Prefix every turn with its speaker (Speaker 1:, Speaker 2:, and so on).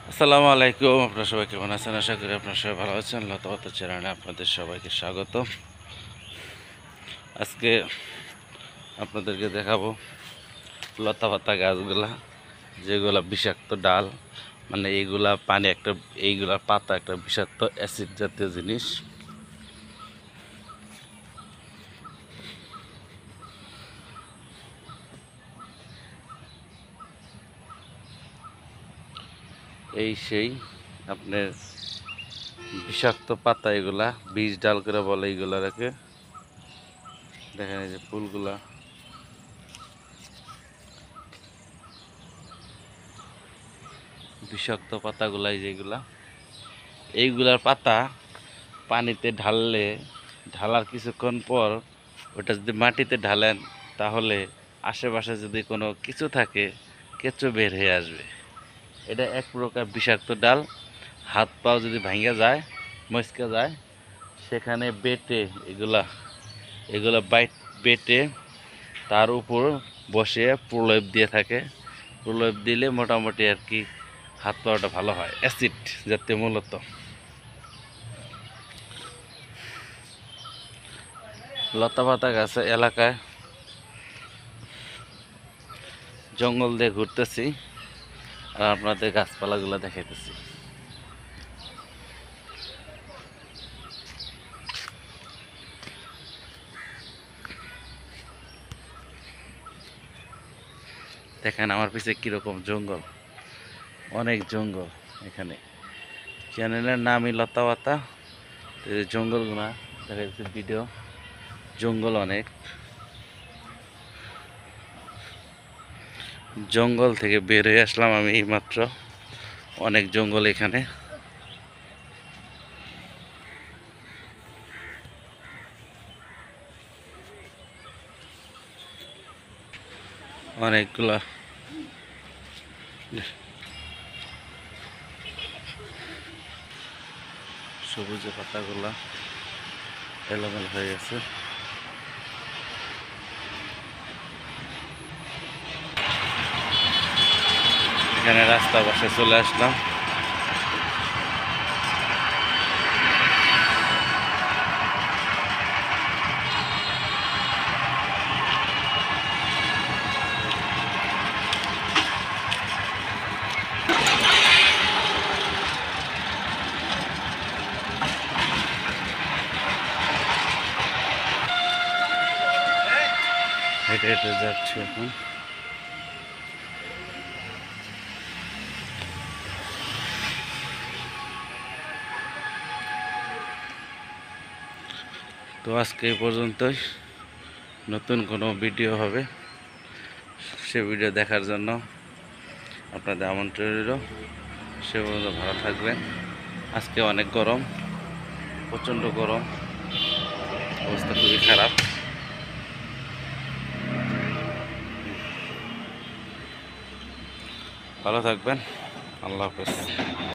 Speaker 1: আসসালামু আলাইকুম। আপনারা সবাই কেমন আছেন? আশা করি আপনারা সবাই ভালো আছেন। লতাপাতা চ্যানেলে আপনাদের সবাইকে স্বাগত। আজকে আপনাদেরকে দেখাবো লতাপাতা গাছগুলা, যেগুলা বিষাক্ত ডাল, মানে এইগুলা পানি একটা, এইগুলা পাতা একটা বিষাক্ত অ্যাসিড জাতীয় জিনিস। এই সেই আপনার বিষাক্ত পাতা, এগুলা বীজ ডাল করে বলে এইগুলা রেখে। দেখেন এই যে ফুলগুলা, বিষাক্ত পাতাগুলাই যেগুলা, এইগুলার পাতা পানিতে ঢাললে, ঢালার কিছুক্ষণ পর ওটা যদি মাটিতে ঢালেন, তাহলে আশেপাশে যদি কোনো কিছু থাকে কেঁচো বের হয়ে আসবে। এটা এক প্রকার বিষাক্ত ডাল। হাত পাও যদি ভাঙা যায়, মচকে যায়, সেখানে বেটে এগুলা এগুলা বেটে তার উপর বসে প্রলেপ দিয়ে থাকে। প্রলেপ দিলে মোটামুটি আর কি হাত পাওয়াটা ভালো হয়। অ্যাসিড জাতীয় মূলত। লতাপাতা গাছ এলাকায় জঙ্গল দিয়ে ঘুরতেছি আর আপনাদের গাছপালাগুলো দেখাইতেছি। দেখেন আমার পিছে কিরকম জঙ্গল, অনেক জঙ্গল এখানে। চ্যানেলের নামই লতাপাতা। জঙ্গলগুলা দেখা যাচ্ছে ভিডিও, জঙ্গল অনেক। জঙ্গল থেকে বের হয়ে আসলাম আমি এইমাত্র। অনেক জঙ্গল এখানে, অনেকগুলা সবুজে পাতাগুলা এলোমেলো হয়ে গেছে। এখানে রাস্তার পাশে চলে আসলাম। হেঁটে হেঁটে যাচ্ছি এখন। তো আজকে এই পর্যন্তই। নতুন কোনো ভিডিও হবে, সে ভিডিও দেখার জন্য আপনাদের আমন্ত্রণ রইল। সে পর্যন্ত ভালো থাকবেন। আজকে অনেক গরম, প্রচণ্ড গরম, অবস্থা খুবই খারাপ। ভালো থাকবেন। আল্লাহ হাফেজ।